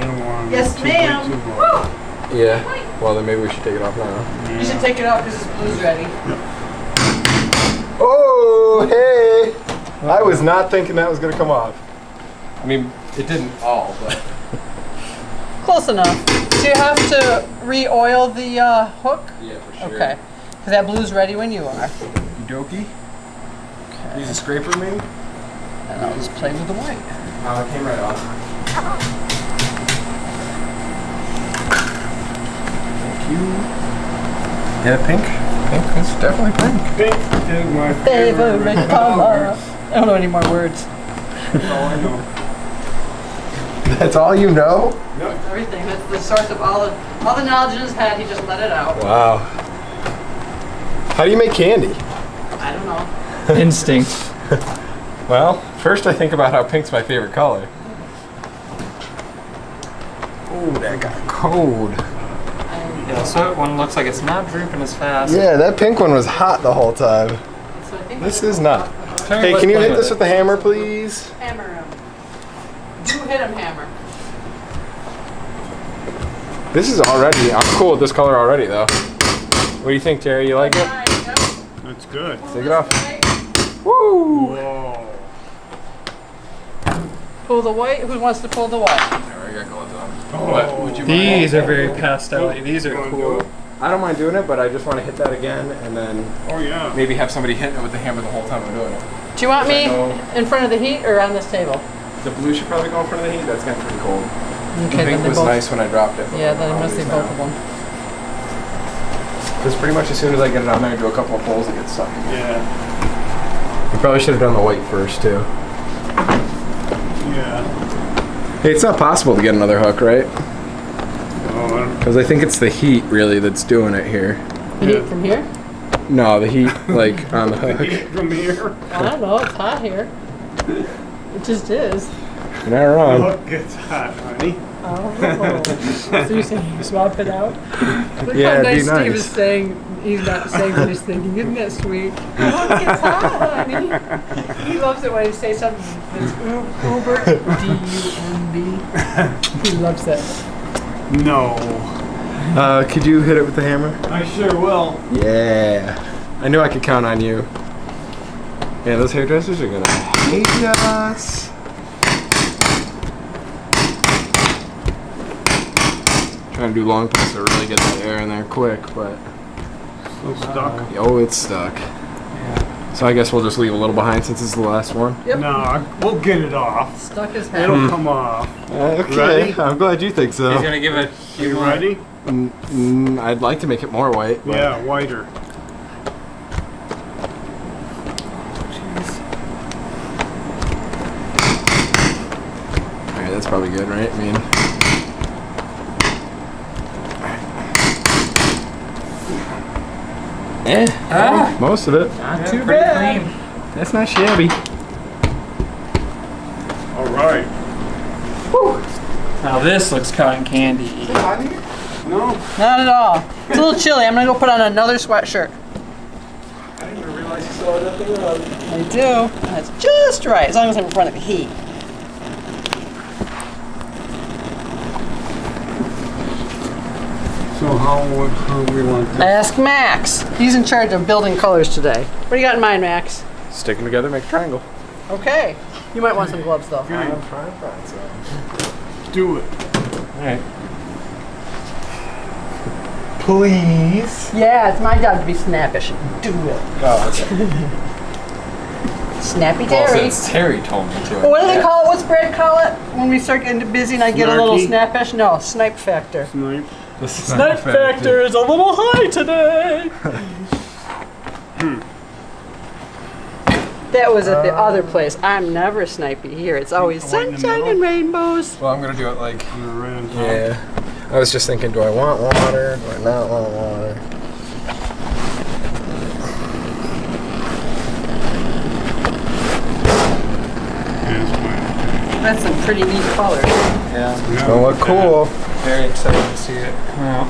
don't want Yes, to ma'am. too long. Yeah. Well then maybe we should take it off now. You should take it out because this blue's ready. Oh, hey! I was not thinking that was gonna come off. I mean, it didn't all, but. Close enough. Do you have to re-oil the hook? Yeah, for sure. Okay. Because that blue's ready when you are. Dokie. Use a scraper maybe? And I'll just play with the white. Oh, it came right off. Thank you. Yeah, pink. Pink is definitely pink. Pink is my Favorite color. I don't know any more words. That's all I know. That's all you know? Everything. That's the source of all the knowledge in his head. He just let it out. Wow. How do you make candy? I don't know. Instinct. Well, first I think about how pink's my favorite color. Oh, that got cold. Yeah, so one looks like it's not drooping as fast. Yeah, that pink one was hot the whole time. So I think This is not. Terry, Hey, let's can you play hit this with the hammer, please? hammer him. Do hit him, hammer. This is already, I'm cool with this color already though. What do you think, Terry? You like it? That's good. Take it off. Woo! Whoa. Pull the white. Who wants to pull the white? Alright, I got gloves on. Oh, What? Would you These mind? are very pastel. These are Wanna do cool. it? I don't mind doing it, but I just want to hit that again and then Oh, yeah. maybe have somebody hit it with the hammer the whole time I'm doing it. Do you want me No. in front of the heat or on this table? The blue should probably go in front of the heat. That's getting pretty cold. The Okay, pink they was both. nice when I dropped it. Yeah, then I must say both of them. Because pretty much as soon as I get it on there and do a couple of pulls, it gets stuck. Yeah. You probably should have done the white first too. Yeah. Hey, it's not possible to get another hook, right? Oh, I don't. Because I think it's the heat really that's doing it here. The heat from here? No, the heat like on the hook. From here. I don't know. It's hot here. It just is. You're not wrong. Look, it's hot, honey. Oh. So you're saying you swap it out? Look Yeah, how it'd be nice Steve nice. is saying. He's not saying what he's thinking. Isn't that sweet? Look, it's hot, honey. He loves it when you say something that's uber D-U-M-B. He loves that. No. Could you hit it with the hammer? I sure will. Yeah. I knew I could count on you. Yeah, those hairdressers are gonna hate us. Trying to do long pulls to really get that air in there quick, but So stuck. oh, it's stuck. So I guess we'll just leave a little behind since it's the last one. Yep. No, we'll get it off. Stuck as It'll hell. come off. Okay, Ready? I'm glad you think so. He's gonna give it. You ready? I'd like to make it more white. But Yeah, whiter. Alright, that's probably good, right? I mean, most of it. Not too pretty bad. clean. That's not shabby. All right. Now this looks cotton candy. No, Not at all. It's a little chilly. I'm gonna go put on another sweatshirt. I didn't even realize you saw that thing on. I do. That's just right, as long as I'm in front of the heat. So how do we want this? Ask Max. He's in charge of building colors today. What do you got in mind, Max? Stick them together, make a triangle. Okay. You might want some gloves, though. Okay, I'm trying to find some. do it. Alright. Please. Yeah, it's my job to be snappish. Do it. Oh, okay. Snappy Well, Terry. since Terry told me to. What do they call it? What's Brad call it? When we start getting busy and I get a little Snarky? snappish? No, snipe factor. Snipe. The Snipe factor is a little high today. That was at the other place. I'm never snipey here. It's always Right in the sunshine middle? and rainbows. Well, I'm gonna do it like. Right on top. Yeah. I was just thinking, do I want water? Do I not want water? That's some pretty neat colors. Yeah. It's gonna look cool. Very excited to see it come out.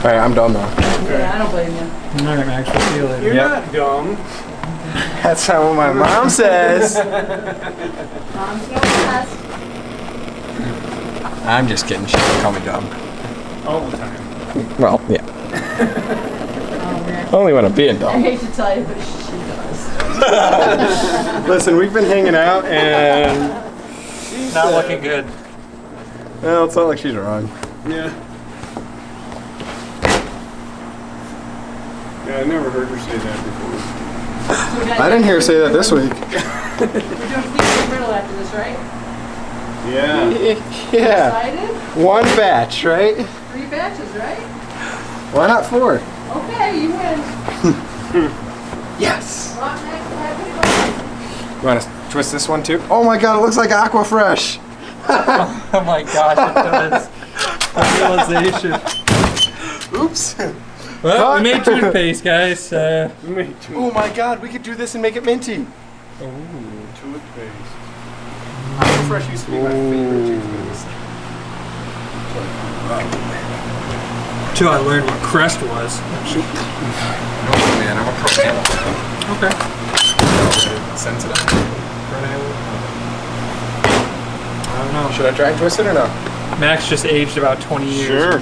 Alright, I'm done now. Yeah, I don't blame you. I'm not gonna actually feel it. You're not dumb. That's not what my mom says. Mom's no test. I'm just kidding. She can call me dumb. All the time. Well, yeah. Only when I'm being I dumb. hate to tell you, but she does. Listen, we've been hanging out and Not looking good. well, it's not like she's wrong. Yeah. Yeah, I never heard her say that before. I didn't hear her say that this week. We're doing feast riddle after this, right? Yeah. Yeah. Excited? One batch, right? 3 batches, right? Why not 4? Okay, you win. Yes. Rock next, You want to twist this one too? Oh my god, it looks like Aquafresh. Oh my gosh, it does. Realization. Oops. Well, we made toothpaste, guys. Oh my god, we could do this and make it minty. Toothpaste. Aquafresh used to be my favorite toothpaste. Till I learned what Crest was. Oh man, I'm a pro. Okay. Sensitive. I don't know. Should I try and twist it or no? Max just aged about 20 years. Sure.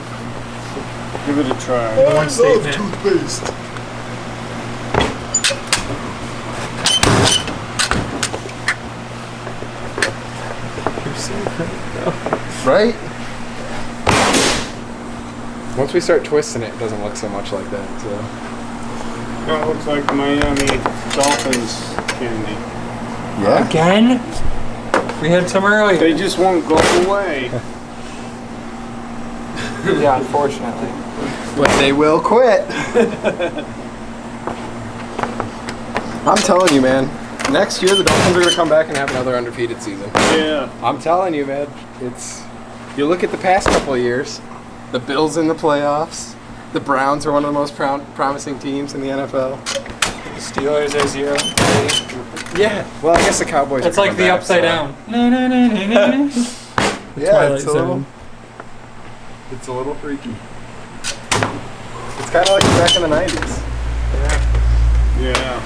Give it a try. One statement. Toothpaste. Right? Once we start twisting it, it doesn't look so much like that. So. That looks like Miami Dolphins candy. Yeah. Again? We had some earlier. They just won't go away. Yeah, unfortunately. But they will quit. I'm telling you, man. Next year, the Dolphins are going to come back and have another undefeated season. Yeah. I'm telling you, man. You look at the past couple of years. The Bills in the playoffs. The Browns are one of the most promising teams in the NFL. Steelers are 0. Yeah. Well, I guess the Cowboys. It's are like coming the back, upside so. down. Yeah, Twilight it's a little. Zone. It's a little freaky. It's kind of like back in the '90s. Yeah.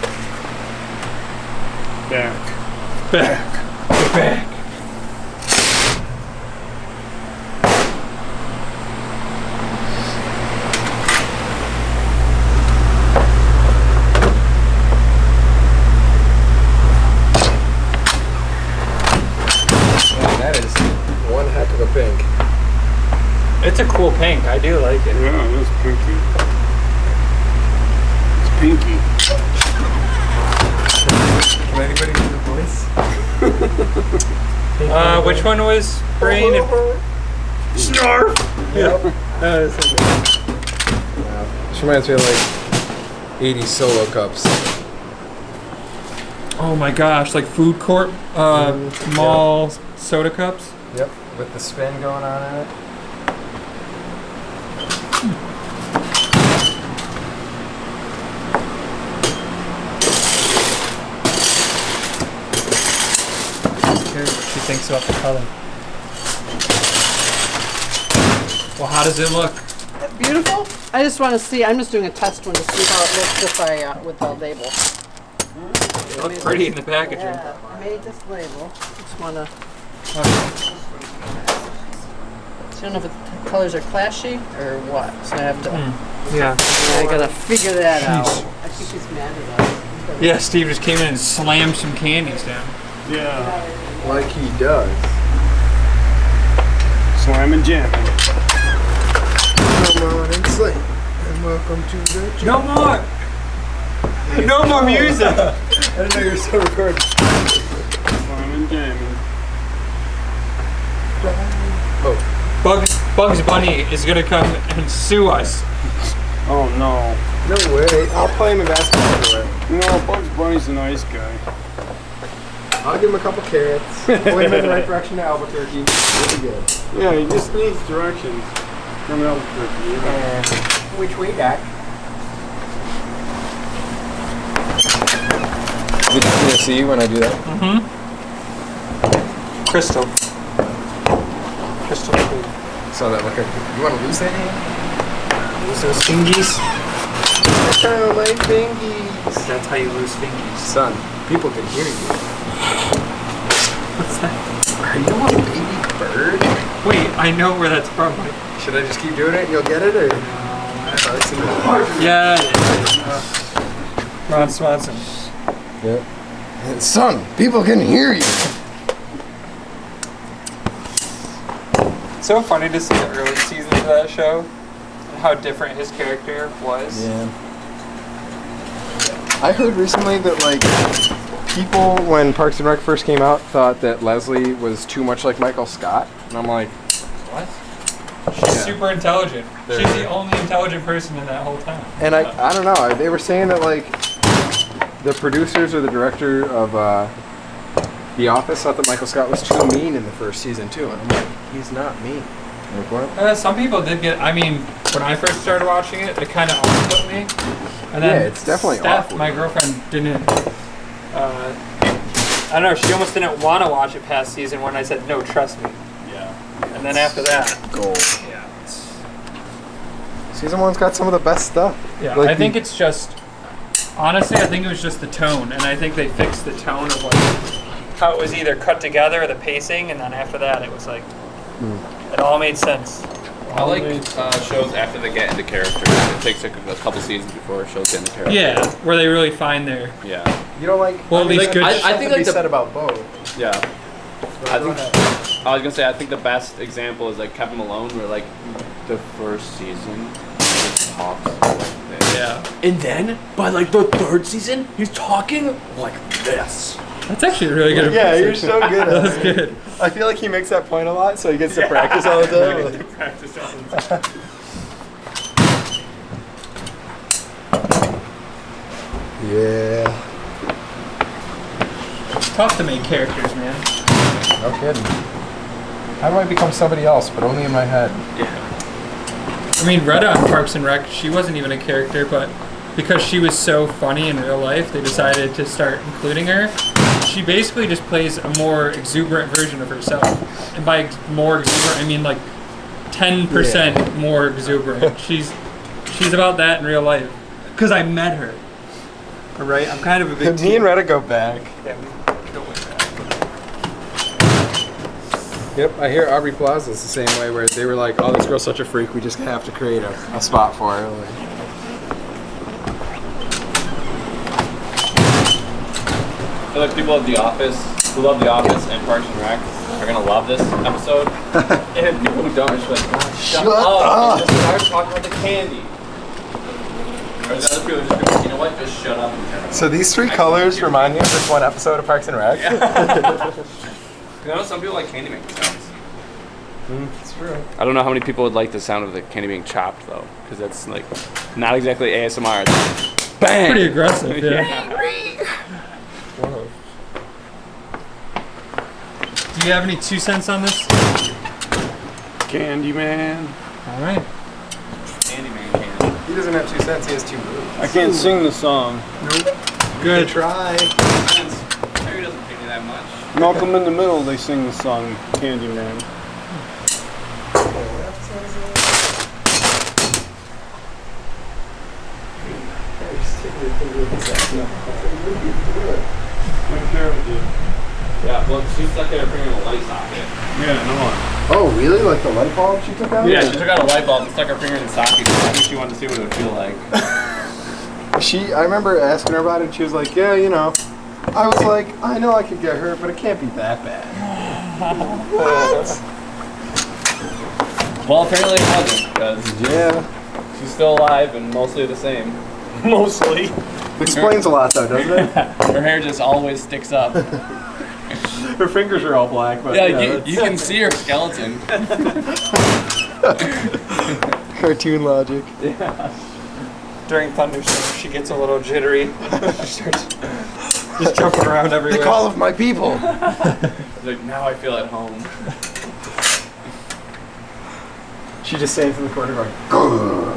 Back. Back. That is one heck of a pink. It's a cool pink. I do like it. Yeah, it is pinky. It's pinky. Can anybody do the voice? Which one was Brain? Snarf! Yep. This reminds me of like 80s solo cups. Oh my gosh, like food court mall soda cups. Yep, with the spin going on in it. Here's what she thinks about the color. Well, how does it look? Beautiful. I just want to see. I'm just doing a test one to see how it looks if I with the label. It looks pretty in the packaging. Yeah, I made this label. Just want to. I don't know if the colors are clashy or what. So I have to. Yeah. I gotta figure that out. I think he's mad at us. Yeah, Steve just came in and slammed some candies down. Yeah. Like he does. Slam and jamming. Come on and slay. And welcome to the No more! No more music! I didn't know you were still recording. Slam and jamming. Bugs Bunny is gonna come and sue us. Oh no. No way. I'll play him in basketball anyway. You know, Bugs Bunny's a nice guy. I'll give him a couple carrots. Point him in the right direction to Albuquerque. Really good. Yeah, he just needs directions from Albuquerque. You know? Which way, Doc? Did you see when I do that? Crystal. Crystal clear. Saw that looker. You want to lose that hand? Lose those fingies? Oh, my fingies. That's how you lose fingies. Son, people can hear you. What's that? Are you a baby bird? Wait, I know where that's from. Should I just keep doing it and you'll get it, or? Yeah. Ron Swanson. Yep. Son, people can hear you. It's so funny to see the early seasons of that show and how different his character was. Yeah. I heard recently that like people when Parks and Rec first came out thought that Leslie was too much like Michael Scott, and I'm like, What? She's super intelligent. She's the only intelligent person in that whole town. and I don't know. They were saying that like the producers or the director of The Office thought that Michael Scott was too mean in the first season too, and I'm like, he's not mean. Like what? Some people did get. I mean, when I first started watching it, it kind of off-put me. And then Yeah, it's definitely Steph, awkward. my girlfriend, didn't. I don't know. She almost didn't want to watch it past season one. I said, "No, trust me." Yeah. And then after that, Gold. yeah, it's, Season 1's got some of the best stuff. yeah. Like I think it's just. Honestly, I think it was just the tone, and I think they fixed the tone of like how it was either cut together or the pacing, and then after that, it was like it all made sense. I like shows after they get into character. It takes a couple seasons before shows get into character. Yeah, where they really find their. Yeah. You don't like. Well, at least good. I think like said the about both. yeah. I think I was gonna say I think the best example is like Kevin Malone, where like the first season he just talks like this. Yeah, And then, by like the third season, he's talking like this. that's actually a really good. Yeah, you're impression. so good at That was it. good. I feel like he makes that point a lot, so he gets to practice all the time. Like, Practice all the time. yeah. It's tough to make characters, man. No kidding. How do I become somebody else, but only in my head? I mean, Retta on Parks and Rec, she wasn't even a character, but because she was so funny in real life, they decided to start including her. She basically just plays a more exuberant version of herself. And by more exuberant, I mean like 10% more exuberant. She's about that in real life. Because I met her. Alright? I'm kind of a big Me and Retta go back. Yeah, we go with that. Yep, I hear Aubrey Plaza's the same way, where they were like, "Oh, this girl's such a freak. We just have to create a spot for her." Like, I feel like people of The Office who love The Office and Parks and Rec are gonna love this episode, and people who don't are just like, God, shut up and just start talking about the candy. Or the other people are just gonna be like, you know what? Just shut up. And so these three colors remind me of this one episode of Parks and Rec. you know, some people like candy making sounds. It's true. I don't know how many people would like the sound of the candy being chopped though, because that's like not exactly ASMR. It's like, bang. Pretty aggressive, yeah. Do you have any 2 cents on this? Candyman. Alright. Candyman candy. He doesn't have 2 cents. He has 2 moves. I can't sing the song. Good. Try. Maybe it doesn't pay me that much. Malcolm in the Middle, they sing the song Candyman. Yeah, well, she stuck her finger in a light socket. Yeah, no one. Oh, really? Like the light bulb she took out? Yeah, she took out a light bulb and stuck her finger in the socket because I think she wanted to see what it would feel like. I remember asking her about it, and she was like, "Yeah, you know." I was like, "I know I could get hurt, but it can't be that bad." What? Well, apparently it wasn't, because Yeah. she's still alive and mostly the same. Mostly. Explains a lot, though, doesn't it? Her hair just always sticks up. Her fingers are all black, but Yeah, you can see her skeleton. cartoon logic. During thunderstorms, she gets a little jittery. She starts just jumping around everywhere. The call of my people. It's like, now I feel at home. She just stands in the corner going, "Grr."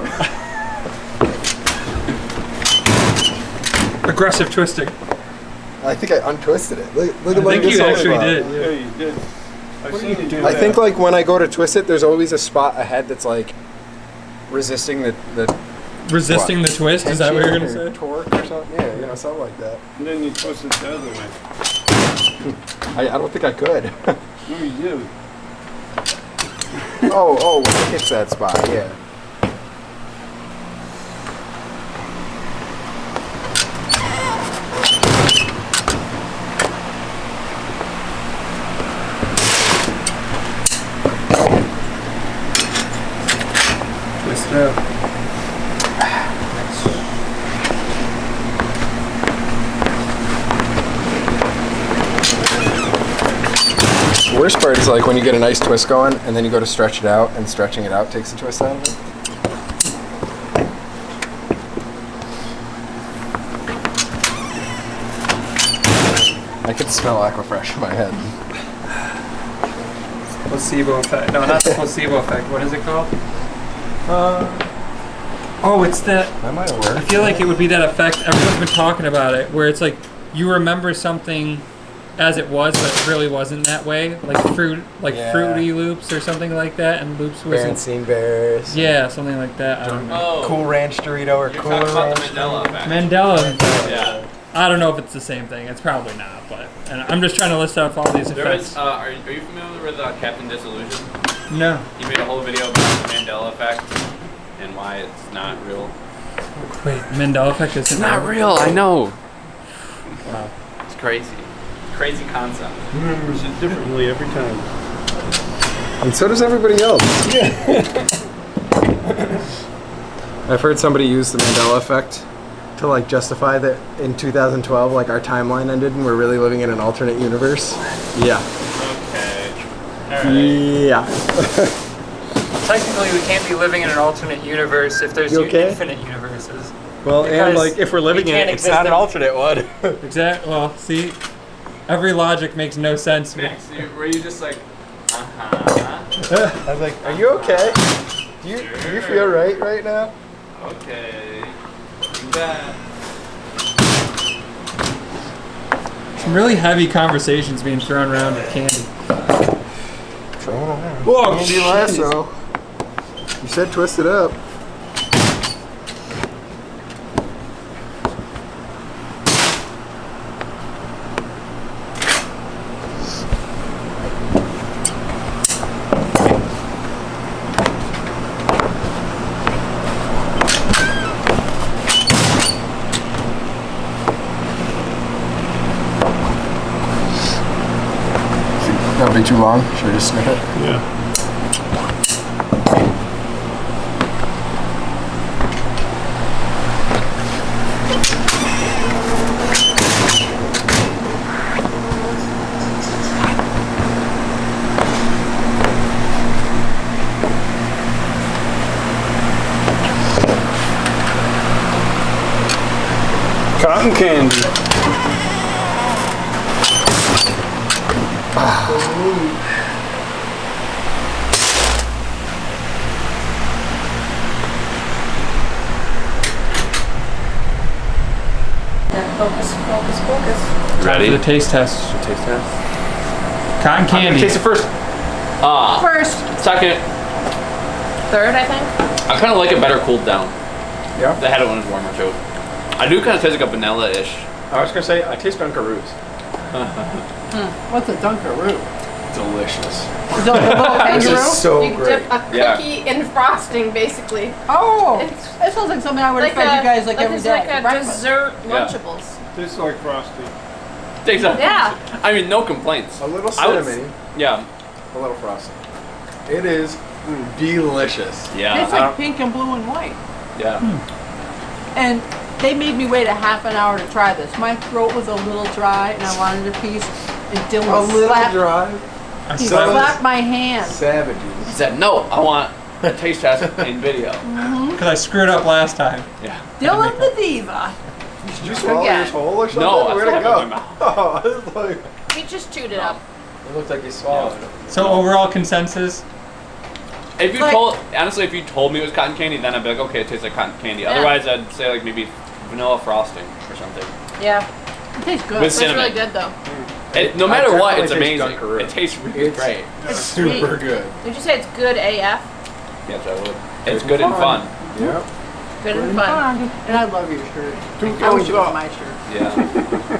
Aggressive twisting. I think I untwisted it. Look I at think this you other actually spot. did. Yeah, you did. I've seen you do I that. think like when I go to twist it, there's always a spot ahead that's like resisting the Resisting the twist? Is that what you're tension gonna or say? torque or something? Yeah, you know, something like that. And then you twist it the other way. I don't think I could. No, you do. oh, when it hits that spot, yeah. Twist it up. Worst part is like when you get a nice twist going and then you go to stretch it out and stretching it out takes the twist out of it. I could smell Aquafresh in my head. Placebo effect. No, not the placebo effect. What is it called? Oh, it's that. That might work. I feel like it would be that effect. Everyone's been talking about it, where it's like you remember something as it was, but it really wasn't that way. Like Fruity Loops or something like that, and Loops wasn't. Berenstain Bears. Yeah, something like that. I don't know. Cool Ranch Dorito or You're Cooler talking about the Ranch. Mandela effect. Mandela. Yeah. I don't know if it's the same thing. It's probably not, but and I'm just trying to list off all these There effects. is, are you familiar with Captain Disillusion? No. He made a whole video about the Mandela effect and why it's not real. Wait, Mandela effect is Not real, I know. Wow. It's crazy. Crazy concept. Remembers it differently every time. And so does everybody else. I've heard somebody use the Mandela effect to like justify that in 2012 like our timeline ended and we're really living in an alternate universe. Yeah. Okay. Yeah. Technically, we can't be living in an alternate universe if there's You okay? infinite universes. Well, and Because like if we're living we in can't it, it's exist not an in- alternate one. Exactly. Well, see, every logic makes no sense. Max, were you just like, I was like, are you okay? Do you feel right now? okay, do that. Some really heavy conversations being thrown around with candy. Whoa, Candy Lasso. You said twist it up. That'll be too long. Should I just snip it? Yeah. Cotton candy. Focus, focus, focus. Time Ready? for the taste test. Taste test. Cotton candy. Taste it first. First, Second. third, I think. I kind of like it better cooled down. Yeah. They had it when it was warmer too. I do kind of taste like a vanilla-ish. I was gonna say I taste Dunkaroos. What's a Dunkaroo? Delicious. Is it like a little This kangaroo? is so You great. dip a Yeah. cookie in frosting, basically. Oh, It's that sounds like something I would have fed you guys like every it's day. like for a breakfast. dessert Yeah. Lunchables. Tastes like Frosty. Tastes like, Yeah. I mean, no complaints. A little I would- cinnamon, Yeah. a little frosting. It is delicious. Yeah. It's like pink and blue and white. Yeah. And they made me wait a half an hour to try this. My throat was a little dry and I wanted a piece. And Dylan slapped, dry. he Some slapped my hand. savages. He said, no, I want a taste test in video. Because I screwed up last time. Yeah. Dylan the diva. Did you swallow Yeah. yours whole or something? No, I Where'd still it have it in go? my mouth. Oh, I was like, We just chewed it up. it looked like you swallowed it. So overall consensus. If you Like- honestly, if you told me it was cotton candy, then I'd be like, okay, it tastes like cotton candy. Yeah. Otherwise, I'd say like maybe vanilla frosting or something. Yeah. It tastes good. With It's cinnamon. really good though. No matter what, it's definitely taste amazing. Dunkaroo. It tastes really It's- great. It's Super sweet. good. Did you say it's good AF? Yes, I would. It's good and fun. Yep. Good and fun. And I love your shirt. Two I wish thumbs it was up. my shirt. Yeah.